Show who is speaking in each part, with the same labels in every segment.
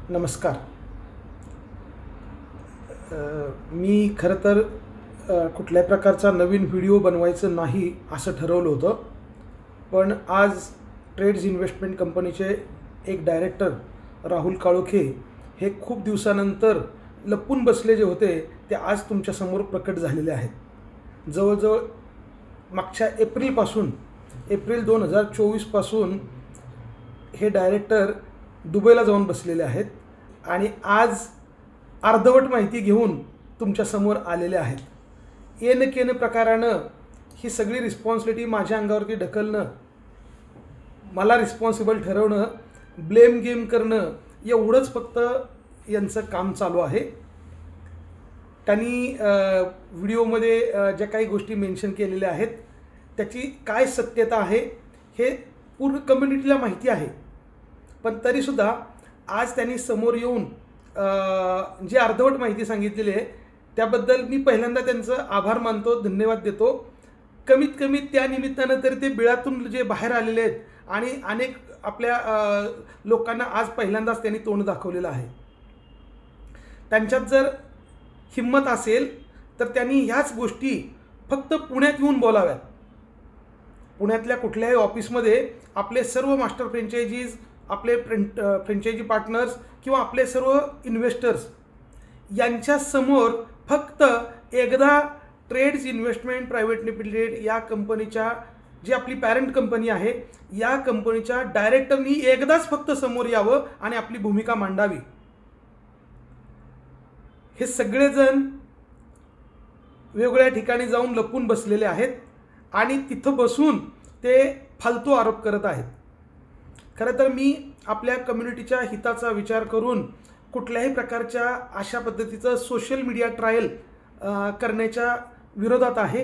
Speaker 1: नमस्कार. मी खरं तर कुठल्याही प्रकारचा नवीन व्हिडिओ बनवायचं नाही असं ठरवलं होतं. पण आज ट्रेड्स इन्व्हेस्टमेंट कंपनीचे एक डायरेक्टर राहुल काळोखे हे खूप दिवसानंतर लपून बसले जे होते ते आज तुमच्यासमोर प्रकट झालेले आहेत. जवळजवळ मागच्या एप्रिल 2024 पासून हे डायरेक्टर दुबईला जाऊन बसलेले आहेत आणि आज अर्धवट माहिती घेऊन तुमच्यासमोर आलेले आहेत. येन केन प्रकारानं ही सगळी रिस्पॉन्सिबिलिटी माझ्या अंगावरती ढकलणं, मला रिस्पॉन्सिबल ठरवणं, ब्लेम गेम करणं एवढंच फक्त यांचं काम चालू आहे. त्यांनी व्हिडिओमध्ये ज्या काही गोष्टी मेन्शन केलेल्या आहेत त्याची काय सत्यता आहे हे पूर्ण कम्युनिटीला माहिती आहे. पण तरीसुद्धा आज त्यांनी समोर येऊन जी अर्धवट माहिती सांगितलेली आहे त्याबद्दल मी पहिल्यांदा त्यांचं आभार मानतो, धन्यवाद देतो. कमीत कमी त्या निमित्तानं तरी ते बिळातून जे बाहेर आलेले आहेत आणि अनेक आपल्या लोकांना आज पहिल्यांदाच त्यांनी तोंड दाखवलेलं आहे. त्यांच्यात जर हिम्मत असेल तर त्यांनी ह्याच गोष्टी फक्त पुण्यात येऊन बोलाव्यात. पुण्यातल्या कुठल्याही ऑफिसमध्ये आपले सर्व मास्टर फ्रँचायझीज, आपले फ्रँचायझी पार्टनर्स किंवा आपले सर्व इन्व्हेस्टर्स यांच्या समोर फक्त एकदा ट्रेड्स इन्व्हेस्टमेंट प्रायव्हेट लिमिटेड या कंपनीच्या जी आपली पॅरेंट कंपनी आहे या कंपनीच्या डायरेक्टरनी एकदाच फक्त समोर यावं आणि आपली भूमिका मांडावी. हे सगळेजण वेगवेगळ्या ठिकाणी जाऊन लपून बसलेले आहेत आणि तिथं बसून ते फालतू आरोप करत आहेत. खरं तर मी आपल्या कम्युनिटीच्या हिताचा विचार करून कुठल्याही प्रकारच्या अशा पद्धतीचं सोशल मीडिया ट्रायल करण्याच्या विरोधात आहे.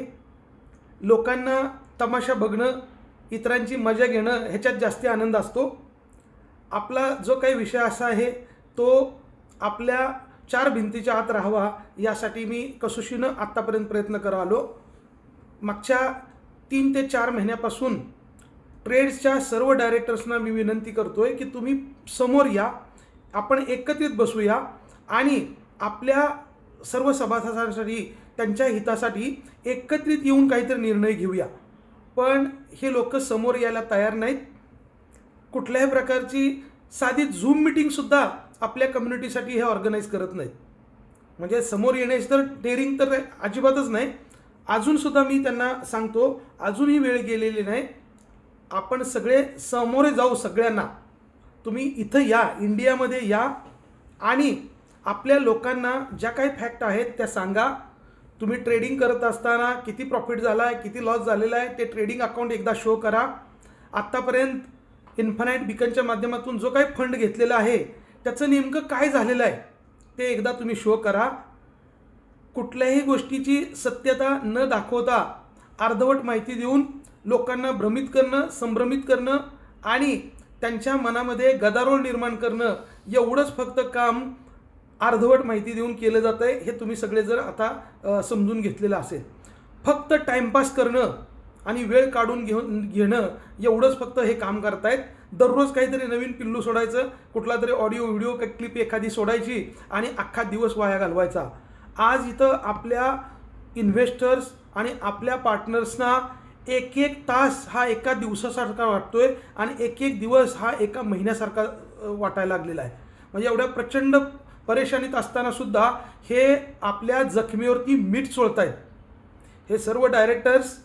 Speaker 1: लोकांना तमाशा बघणं, इतरांची मजा घेणं ह्याच्यात जास्ती आनंद असतो. आपला जो काही विषय असा आहे तो आपल्या चार भिंतीच्या आत राहावा यासाठी मी कसोशीनं आत्तापर्यंत प्रयत्न करत आलो. मागच्या 3 ते 4 महिन्यापासून ट्रेड्सच्या सर्व डायरेक्टर्सना मी विनंती करतोय की तुम्ही समोर या, आपण एकत्रित बसूया आणि आपल्या सर्व सभासदांसाठी त्यांच्या हितासाठी एकत्रित येऊन काहीतरी निर्णय घेऊया. पण हे लोक समोर यायला तयार नाहीत. कुठल्याही प्रकारची साधी झूम मीटिंगसुद्धा आपल्या कम्युनिटीसाठी हे ऑर्गनाईज करत नाहीत. म्हणजे समोर येण्याची तर डेअरिंग तर अजिबातच नाही. अजूनसुद्धा मी त्यांना सांगतो, अजूनही वेळ गेलेली नाही. आपण सगळे समोरे जाऊ. सगळ्यांना तुम्ही इथं या, इंडियामध्ये या आणि आपल्या लोकांना ज्या काही फॅक्ट आहेत त्या सांगा. तुम्ही ट्रेडिंग करत असताना किती प्रॉफिट झाला आहे, किती लॉस झालेला आहे ते ट्रेडिंग अकाउंट एकदा शो करा. आत्तापर्यंत इन्फानाईट बीकनच्या माध्यमातून जो काही फंड घेतलेला आहे त्याचं नेमकं काय झालेलं आहे ते एकदा तुम्ही शो करा. कुठल्याही गोष्टीची सत्यता न दाखवता अर्धवट माहिती देऊन लोकांना भ्रमित करणं, संभ्रमित करणं आणि त्यांच्या मनामध्ये गदारोळ निर्माण करणं एवढंच फक्त काम अर्धवट माहिती देऊन केलं जातं आहे. हे तुम्ही सगळे जर आता समजून घेतलेलं असेल. फक्त टाईमपास करणं आणि वेळ काढून घेणं एवढंच फक्त हे काम करतायत. दररोज काहीतरी नवीन पिल्लू सोडायचं, कुठला तरी ऑडिओ व्हिडिओ क्लिप एखादी सोडायची आणि अख्खा दिवस वाया घालवायचा. आज इथं आपल्या इन्व्हेस्टर्स आणि आपल्या पार्टनर्सना एक तास हा एका दिवसासारखा वाटतोय आणि एक दिवस हा एका महिन्यासारखा वाटायला लागलेला आहे. म्हणजे एवढ्या प्रचंड परेशानीत असतानासुद्धा हे आपल्या जखमीवरती मीठ चोळत आहेत. हे सर्व डायरेक्टर्स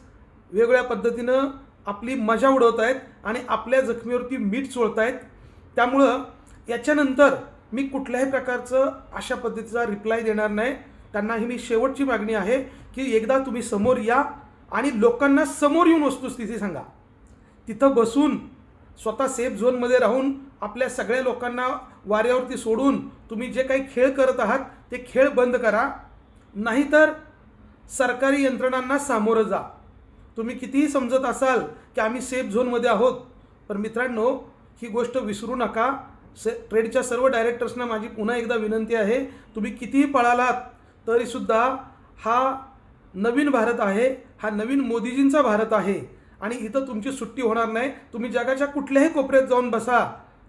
Speaker 1: वेगवेगळ्या पद्धतीनं आपली मजा उडवत आहेत आणि आपल्या जखमीवरती मीठ चोळत आहेत. त्यामुळं याच्यानंतर मी कुठल्याही प्रकारचं अशा पद्धतीचा रिप्लाय देणार नाही. त्यांना ही मी शेवटची मागणी आहे की एकदा तुम्ही समोर या आणि लोकांना समोर येऊन वस्तुस्थिती सांगा. तिथं बसून स्वतः सेफ झोनमध्ये राहून आपल्या सगळ्या लोकांना वाऱ्यावरती सोडून तुम्ही जे काही खेळ करत आहात ते खेळ बंद करा. नाहीतर सरकारी यंत्रणांना सामोरं जा. तुम्ही कितीही समजत असाल की आम्ही सेफ झोनमध्ये आहोत, पण मित्रांनो ही गोष्ट विसरू नका. ट्रेडच्या सर्व डायरेक्टर्सना माझी पुन्हा एकदा विनंती आहे, तुम्ही कितीही पळालात तरीसुद्धा हा नवीन भारत आहे, हा नवीन मोदीजींचा भारत आहे आणि इथं तुमची सुट्टी होणार नाही. तुम्ही जगाच्या कुठल्याही कोपऱ्यात जाऊन बसा,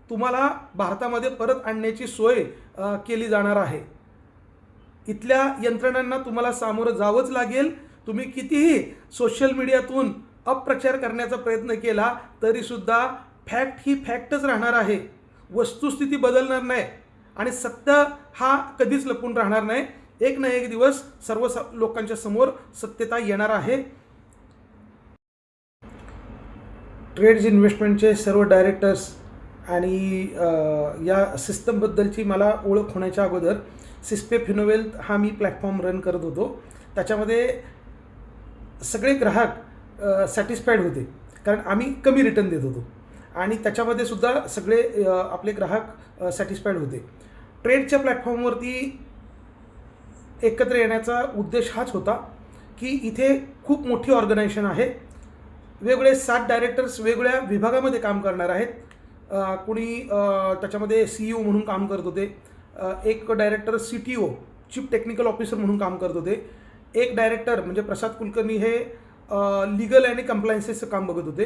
Speaker 1: तुम्हाला भारतामध्ये परत आणण्याची सोय केली जाणार आहे। इथल्या यंत्रणांना तुम्हाला सामोरं जावंच लागेल। तुम्ही कितीही सोशल मीडियातून अपप्रचार करण्याचा प्रयत्न केला तरीसुद्धा फॅक्ट ही फॅक्टच राहणार आहे, वस्तुस्थिती बदलणार नाही आणि सत्य हा कधीच लपून राहणार नाही। एक ना एक दिवस सर्व लोकांच्या समोर सत्यता येणार आहे। ट्रेड्स इन्व्हेस्टमेंटचे सर्व डायरेक्टर्स आणि या सिस्टमबद्दलची मला ओळख होण्याच्या अगोदर सिस्पे फिनोवेल्थ हा मी प्लॅटफॉर्म रन करत होतो। त्याच्यामध्ये सगळे ग्राहक सॅटिस्फाईड होते, कारण आम्ही कमी रिटर्न देत होतो आणि त्याच्यामध्ये सुद्धा सगळे आपले ग्राहक सॅटिस्फाईड होते। ट्रेडच्या प्लॅटफॉर्मवरती एकत्र येण्याचा उद्देश हाच होता की इथे खूप मोठी ऑर्गनायझेशन आहे, वेगवेगळे 7 डायरेक्टर्स वेगवेगळ्या विभागामध्ये काम करणार आहेत। कुणी त्याच्यामध्ये CEO म्हणून काम करत होते, एक director CTO chief technical officer म्हणून काम करत होते, एक डायरेक्टर म्हणजे प्रसाद कुलकर्णी हे लीगल आणि कंप्लायन्सेसचं काम बघत होते,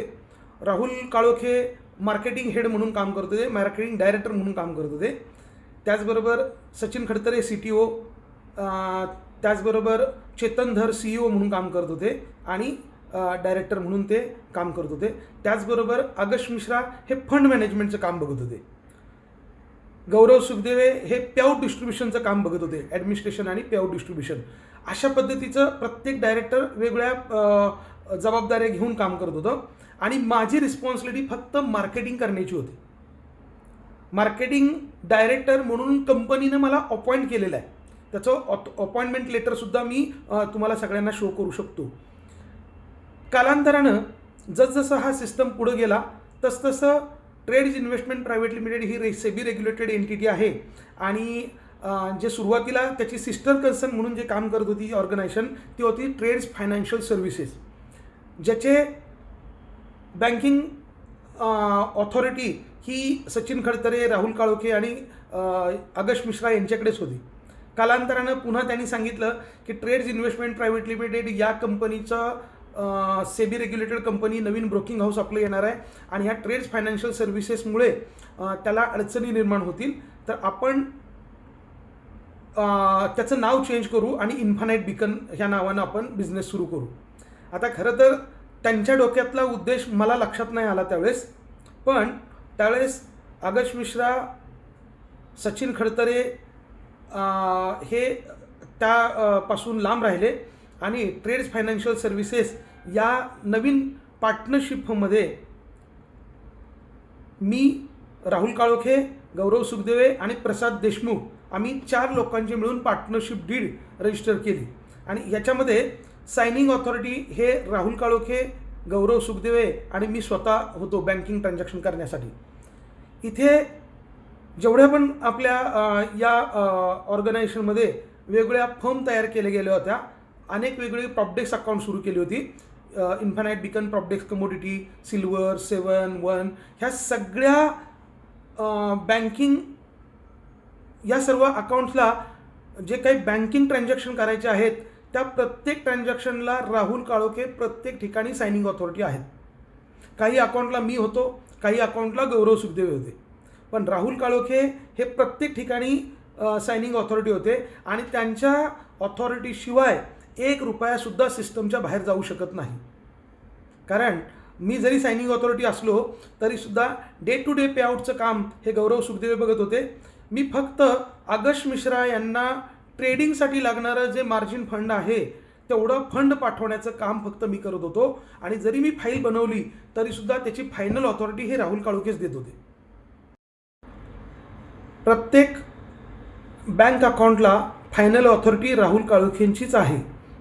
Speaker 1: राहुल काळोखे मार्केटिंग हेड म्हणून काम करत होते, मार्केटिंग डायरेक्टर म्हणून काम करत होते, त्याचबरोबर सचिन खडतरे CTO, त्याचबरोबर चेतन धर CEO म्हणून काम करत होते आणि डायरेक्टर म्हणून ते काम करत होते। त्याचबरोबर आगस्ट मिश्रा हे फंड मॅनेजमेंटचं काम बघत होते, गौरव सुखदेवे हे पेआउट डिस्ट्रीब्युशनचं काम बघत होते, ॲडमिनिस्ट्रेशन आणि पेआउट डिस्ट्रीब्युशन। अशा पद्धतीचं प्रत्येक डायरेक्टर वेगवेगळ्या जबाबदाऱ्या घेऊन काम करत होतं आणि माझी रिस्पॉन्सिबिलिटी फक्त मार्केटिंग करण्याची होती। मार्केटिंग डायरेक्टर म्हणून कंपनीनं मला अपॉइंट केलेलं आहे, त्याचं अपॉइंटमेंट लेटरसुद्धा मी तुम्हाला सगळ्यांना शो करू शकतो। कालांतरानं जसजसं हा सिस्टम पुढे गेला तसतसं ट्रेड्स इन्व्हेस्टमेंट प्रायव्हेट लिमिटेड ही सेबी रेग्युलेटेड एंटिटी आहे आणि जे सुरुवातीला त्याची सिस्टर कन्सर्न म्हणून जे काम करत होती ऑर्गनायझेशन ती होती ट्रेड्स फायनान्शियल सर्व्हिसेस, ज्याचे बँकिंग ऑथॉरिटी ही सचिन खडतरे, राहुल काळोखे आणि आगस्ट मिश्रा यांच्याकडेच होती। कालांतरानं पुन्हा त्यांनी सांगितलं की ट्रेड्स इन्व्हेस्टमेंट प्रायव्हेट लिमिटेड या कंपनीचं सेबी रेग्युलेटेड कंपनी नवीन ब्रोकिंग हाऊस आपलं येणार आहे आणि ह्या ट्रेड्स फायनान्शियल सर्व्हिसेसमुळे त्याला अडचणी निर्माण होतील, तर आपण त्याचं नाव चेंज करू आणि इन्फानाइट बीकन ह्या नावानं आपण बिझनेस सुरू करू। आता खरं तर त्यांच्या डोक्यातला उद्देश मला लक्षात नाही आला त्यावेळेस, पण त्यावेळेस आगस्ट मिश्रा, सचिन खडतरे हे त्यापासून लांब राहिले आणि ट्रेड्स फायनान्शियल सर्व्हिसेस या नवीन पार्टनरशिपमध्ये मी, राहुल काळोखे, गौरव सुखदेवे आणि प्रसाद देशमुख आम्ही 4 लोकांची मिळून पार्टनरशिप डीड रजिस्टर केली आणि याच्यामध्ये सायनिंग ऑथॉरिटी हे राहुल काळोखे, गौरव सुखदेवे आणि मी स्वतः होतो बँकिंग ट्रान्झॅक्शन करण्यासाठी। इथे जेवढ्या पण आपल्या या ऑर्गनायझेशनमध्ये वेगवेगळ्या फर्म तयार केल्या गेल्या होत्या, अनेक वेगवेगळे प्रॉपडेक्स अकाउंट सुरू केली होती, इन्फानाइट बीकन प्रॉपडेक्स कमोडिटी, सिल्वर, 7, 1 ह्या सगळ्या बँकिंग या सर्व अकाउंट्सला जे काही बँकिंग ट्रान्झॅक्शन करायचे आहेत त्या प्रत्येक ट्रान्झॅक्शनला राहुल काळोखे प्रत्येक ठिकाणी सायनिंग ऑथॉरिटी आहेत। काही अकाउंटला मी होतो, काही अकाउंटला गौरव सुखदेवे होते, पण राहुल काळोखे हे प्रत्येक ठिकाणी सायनिंग ऑथॉरिटी होते आणि त्यांच्या ऑथॉरिटीशिवाय 1 रुपयासुद्धा सिस्टमच्या बाहेर जाऊ शकत नाही। कारण मी जरी सायनिंग ऑथॉरिटी असलो तरीसुद्धा डे टू डे पेआउटचं काम हे गौरव सुखदेवे बघत होते। मी फक्त आगस्ट मिश्रा यांना ट्रेडिंगसाठी लागणारं जे मार्जिन फंड आहे तेवढं फंड पाठवण्याचं काम फक्त मी करत होतो आणि जरी मी फाईल बनवली तरीसुद्धा त्याची फायनल ऑथॉरिटी हे राहुल काळोखेच देत होते। प्रत्येक बँक अकाउंटला फायनल ऑथॉरिटी राहुल काळोखेंचीच आहे,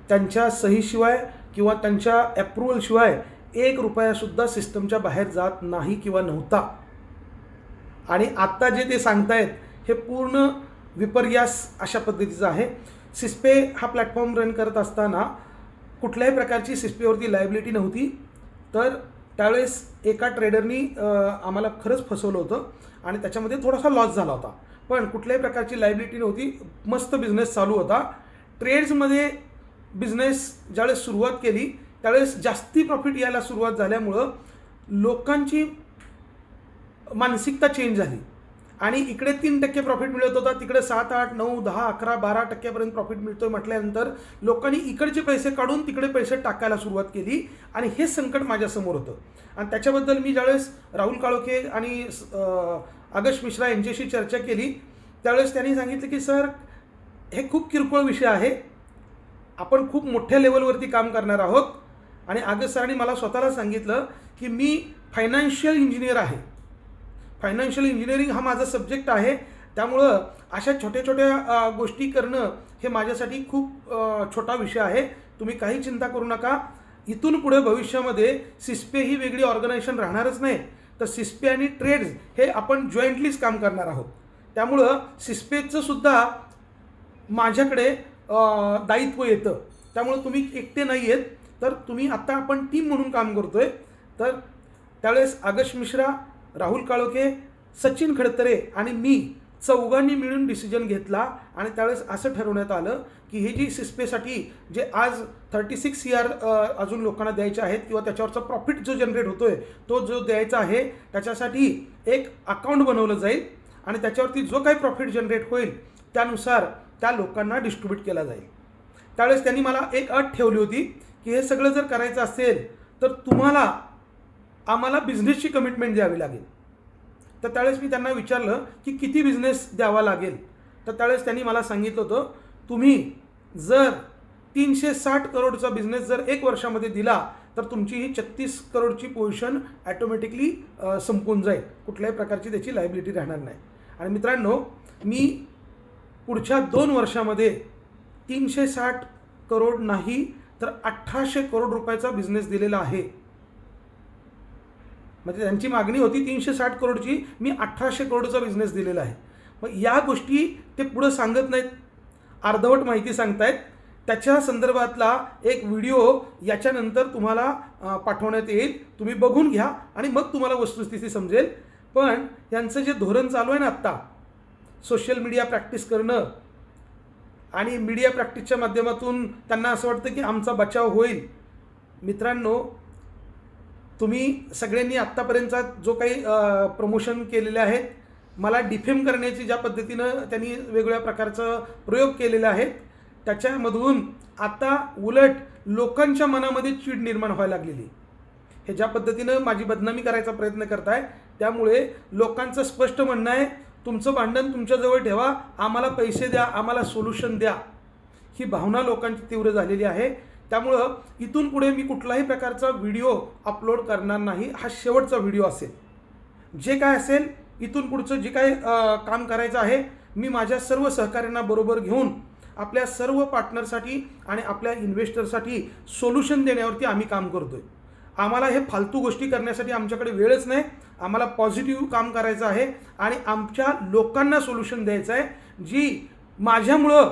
Speaker 1: त्यांच्या सहीशिवाय किंवा त्यांच्या ॲप्रुव्हलशिवाय 1 रुपयासुद्धा सिस्टमच्या बाहेर जात नाही किंवा नव्हता। आणि आत्ता जे ते सांगतायत हे पूर्ण विपर्यास अशा पद्धतीचं आहे। सिस्पे हा प्लॅटफॉर्म रन करत असताना कुठल्याही प्रकारची सिस्पेवरती लायबिलिटी नव्हती, तर त्यावेळेस एका ट्रेडरनी आम्हाला खरंच फसवलं होतं आणि त्याच्यामध्ये थोडासा लॉस झाला होता, पण कुठल्याही प्रकारची लायबिलिटी नव्हती, मस्त बिझनेस चालू होता। ट्रेड्समध्ये बिझनेस ज्यावेळेस सुरुवात केली त्यावेळेस जास्ती प्रॉफिट यायला सुरुवात झाल्यामुळं लोकांची मानसिकता चेंज झाली आणि इकडे 3% प्रॉफिट मिळत होता, तिकडे 7, 8, 9, 10, 11, 12% प्रॉफिट मिळतोय म्हटल्यानंतर लोकांनी इकडचे पैसे काढून तिकडे पैसे टाकायला सुरुवात केली आणि हे संकट माझ्यासमोर होतं. आणि त्याच्याबद्दल मी ज्यावेळेस राहुल काळोखे आणि आगश मिश्रा यांच्याशी चर्चा केली त्यावेळेस त्यांनी सांगितलं की सर हे खूप किरकोळ विषय आहे, आपण खूप मोठ्या लेवलवरती काम करणार आहोत. आणि आगश सरांनी मला स्वतःला सांगितलं की मी फायनान्शियल इंजिनियर आहे, फायनान्शियल इंजिनिअरिंग हा माझा सब्जेक्ट आहे, त्यामुळं अशा छोट्या छोट्या गोष्टी करणं हे माझ्यासाठी खूप छोटा विषय आहे, तुम्ही काही चिंता करू नका. इथून पुढे भविष्यामध्ये सिस्पे ही वेगळी ऑर्गनायझेशन राहणारच नाही, तर सिस्पे आणि ट्रेड्स हे आपण जॉईंटलीच काम करणार आहोत. त्यामुळं सिस्पेचं सुद्धा माझ्याकडे दायित्व येतं, त्यामुळं तुम्ही एकटे नाही आहेत, तर तुम्ही आत्ता आपण टीम म्हणून काम करतो आहे. तर त्यावेळेस आगश मिश्रा, राहुल काळोखे, सचिन खडतरे आणि मी चौघांनी मिळून डिसिजन घेतला आणि त्यावेळेस असं ठरवण्यात आलं की हे जी सिस्पेसाठी जे आज 36 CR अजून लोकांना द्यायचे आहेत किंवा त्याच्यावरचा प्रॉफिट जो जनरेट होतो आहे तो जो द्यायचा आहे त्याच्यासाठी एक अकाउंट बनवलं जाईल आणि त्याच्यावरती जो काही प्रॉफिट जनरेट होईल त्यानुसार त्या लोकांना डिस्ट्रीब्यूट केला जाईल. त्यावेळेस त्यांनी मला एक अट ठेवली होती की हे सगळं जर करायचं असेल तर आम्हाला बिझनेसची कमिटमेंट द्यावी लागेल. तर त्यावेळेस मी त्यांना विचारलं की किती बिझनेस द्यावा लागेल. तर त्यावेळेस त्यांनी मला सांगितलं होतं तुम्ही जर 360 करोडचा बिझनेस जर 1 वर्षामध्ये दिला तर तुमची ही 36 करोडची पोझिशन ॲटोमॅटिकली संपून जाईल, कुठल्याही प्रकारची त्याची लायबिलिटी राहणार नाही. आणि मित्रांनो मी पुढच्या 2 वर्षामध्ये 360 करोड नाही तर 1800 करोड रुपयाचा बिझनेस दिलेला आहे. म्हणजे त्यांची मागणी होती 360 करोडची, मी 1800 करोडचा बिझनेस दिलेला आहे. मग या गोष्टी ते पुढं सांगत नाहीत, अर्धवट माहिती सांगतायत. त्याच्या संदर्भातला एक व्हिडिओ याच्यानंतर तुम्हाला पाठवण्यात येईल, तुम्ही बघून घ्या आणि मग तुम्हाला वस्तुस्थिती समजेल. पण यांचं जे धोरण चालू आहे ना आत्ता, सोशल मीडिया प्रॅक्टिस करणं आणि मीडिया प्रॅक्टिसच्या माध्यमातून त्यांना असं वाटतं की आमचा बचाव होईल. मित्रांनो तुम्ही सगळ्यांनी आत्तापर्यंतचा जो काही प्रमोशन केलेले आहेत, मला डिफेम करण्याची ज्या पद्धतीनं त्यांनी वेगवेगळ्या प्रकारचं प्रयोग केलेले आहेत त्याच्यामधून आता उलट लोकांच्या मनामध्ये चीड निर्माण व्हायला लागलेली. हे ज्या पद्धतीनं माझी बदनामी करायचा प्रयत्न करताय त्यामुळे लोकांचं स्पष्ट म्हणणं आहे तुमचं भांडण तुमच्याजवळ ठेवा, आम्हाला पैसे द्या, आम्हाला सोल्युशन द्या, ही भावना लोकांची तीव्र झालेली आहे. त्यामुळं इथून पुढे मी कुठलाही प्रकारचा व्हिडिओ अपलोड करणार नाही, हा शेवटचा व्हिडिओ असेल. जे काय असेल इथून पुढचं जे काय काम करायचं आहे मी माझ्या सर्व सहकाऱ्यांना बरोबर घेऊन आपल्या सर्व पार्टनरसाठी आणि आपल्या इन्व्हेस्टरसाठी सोल्युशन देण्यावरती आम्ही काम करतो आहे. आम्हाला हे फालतू गोष्टी करण्यासाठी आमच्याकडे वेळच नाही, आम्हाला पॉझिटिव्ह काम करायचं आहे आणि आमच्या लोकांना सोल्युशन द्यायचं आहे. जी माझ्यामुळं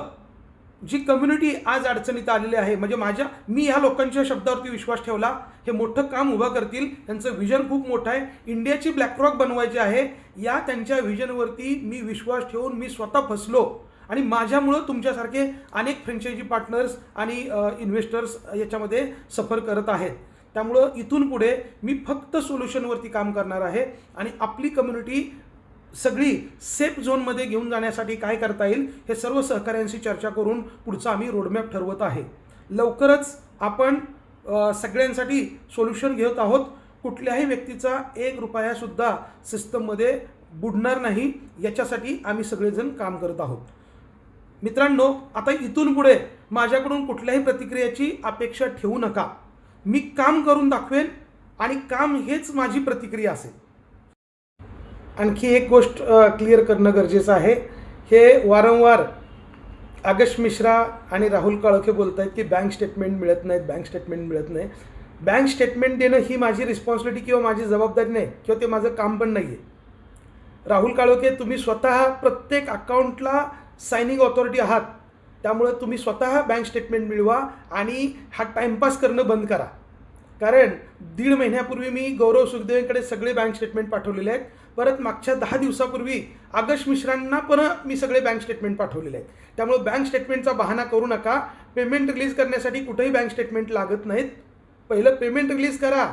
Speaker 1: जी कम्युनिटी आज अडचणीत आलेली आहे, म्हणजे मी ह्या लोकांच्या शब्दावरती विश्वास ठेवला, हे मोठं काम उभं करतील, त्यांचं विजन खूप मोठं आहे, इंडियाची ब्लॅकरॉक बनवायची आहे, या त्यांच्या विजनवरती मी विश्वास ठेवून मी स्वतः फसलो आणि माझ्यामुळं तुमच्यासारखे अनेक फ्रँचायझी पार्टनर्स आणि इन्व्हेस्टर्स याच्यामध्ये सफर करत आहेत. त्यामुळं इथून पुढे मी फक्त सोल्युशनवरती काम करणार आहे आणि आपली कम्युनिटी सगळी सेफ झोनमध्ये घेऊन जाण्यासाठी काय करता येईल हे सर्व सहकाऱ्यांशी चर्चा करून पुढचा आम्ही रोडमॅप ठरवत आहे. लवकरच आपण सगळ्यांसाठी सोल्युशन घेत आहोत. कुठल्याही व्यक्तीचा 1 रुपयासुद्धा सिस्टममध्ये बुडणार नाही याच्यासाठी आम्ही सगळेजण काम करत आहोत. मित्रांनो आता इथून पुढे माझ्याकडून कुठल्याही प्रतिक्रियेची अपेक्षा ठेवू नका. मी काम करून दाखवेन आणि काम हेच माझी प्रतिक्रिया असेल. आणखी एक गोष्ट क्लिअर करणं गरजेचं आहे. हे वारंवार आगश मिश्रा आणि राहुल काळोखे बोलत आहेत की बँक स्टेटमेंट मिळत नाहीत, बँक स्टेटमेंट मिळत नाही. बँक स्टेटमेंट देणं ही माझी रिस्पॉन्सिबिलिटी किंवा माझी जबाबदारी नाही किंवा ते माझं काम पण नाही आहे. राहुल काळोखे तुम्ही स्वतः प्रत्येक अकाउंटला सायनिंग ऑथॉरिटी आहात, त्यामुळे तुम्ही स्वतः बँक स्टेटमेंट मिळवा आणि हा टाईमपास करणं बंद करा. कारण 1.5 महिन्यापूर्वी मी गौरव सुखदेवकडे सगळे बँक स्टेटमेंट पाठवलेले आहेत. परत मागच्या 10 दिवसापूर्वी आगश मिश्रांना पण मी सगळे बँक स्टेटमेंट पाठवलेले आहेत. त्यामुळे बँक स्टेटमेंटचा बहाणा करू नका. पेमेंट रिलीज करण्यासाठी कुठेही बँक स्टेटमेंट लागत नाहीत. पहिलं पेमेंट रिलीज करा.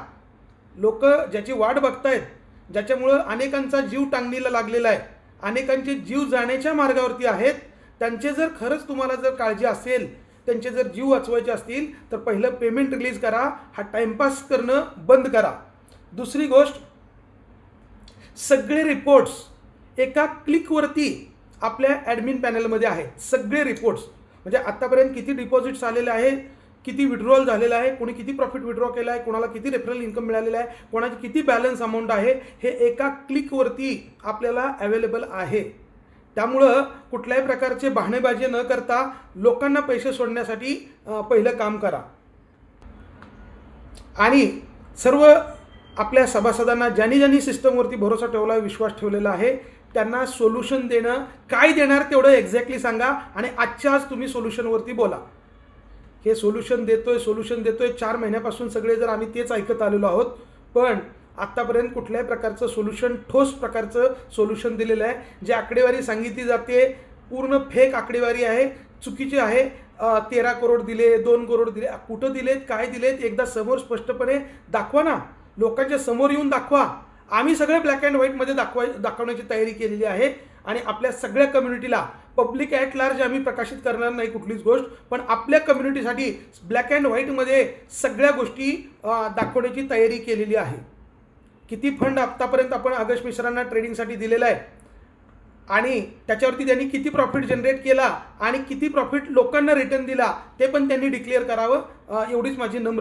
Speaker 1: लोक ज्याची वाट बघतायत ज्याच्यामुळं अनेकांचा जीव टांगणीला लागलेला आहे, अनेकांचे जीव जाण्याच्या मार्गावरती आहेत. त्यांचे जर खरंच तुम्हाला जर काळजी असेल, त्यांचे जर जीव वाचवायचे असतील तर पहिलं पेमेंट रिलीज करा. हा टाइमपास करणं बंद करा. दुसरी गोष्ट, सगळे रिपोर्ट्स एका क्लिकवरती आपल्या ॲडमिन पॅनलमध्ये आहेत. सगळे रिपोर्ट्स म्हणजे आत्तापर्यंत किती डिपॉझिट्स आलेले आहे, किती विड्रॉल झालेला आहे, कोणी किती प्रॉफिट विड्रॉ केला आहे, कोणाला किती रेफरल इन्कम मिळालेला आहे, कोणाची किती बॅलन्स अमाऊंट आहे, हे एका क्लिकवरती आपल्याला अवेलेबल आहे. त्यामुळं कुठल्याही प्रकारचे बहाणेबाजी न करता लोकांना पैसे सोडण्यासाठी पहिलं काम करा. आणि सर्व आपल्या सभासदांना ज्यांनी सिस्टमवरती भरोसा ठेवला, विश्वास ठेवलेला आहे, त्यांना सोल्युशन देणं, काय देणार तेवढं एक्झॅक्टली सांगा आणि आजच्या आज तुम्ही सोल्युशनवरती बोला. हे सोल्युशन देतोय 4 महिन्यापासून सगळे जर आम्ही तेच ऐकत आलेलो आहोत, पण आत्तापर्यंत कुठल्याही प्रकारचं सोल्युशन, ठोस प्रकारचं सोल्युशन दिलेलं आहे. जे आकडेवारी सांगितली जाते पूर्ण फेक आकडेवारी आहे, चुकीची आहे. 13 करोड दिले, 2 करोड दिले, कुठं दिलेत, काय दिलेत, एकदा समोर स्पष्टपणे दाखवा ना. लोकांच्या समोर येऊन दाखवा. आम्ही सगळे ब्लॅक अँड व्हाईटमध्ये दाखवण्याची तयारी केलेली आहे आणि आपल्या सगळ्या कम्युनिटीला, पब्लिक ॲट लार्ज आम्ही प्रकाशित करणार नाही कुठलीच गोष्ट, पण आपल्या कम्युनिटीसाठी ब्लॅक अँड व्हाईटमध्ये सगळ्या गोष्टी दाखवण्याची तयारी केलेली आहे. किती फंड आत्तापर्यंत आपण आगस्ट मिश्रांना ट्रेडिंगसाठी दिलेला आहे आणि त्याच्यावरती त्यांनी किती प्रॉफिट जनरेट केला आणि किती प्रॉफिट लोकांना रिटर्न दिला ते पण त्यांनी डिक्लेअर करावं. एवढीच माझी नम्र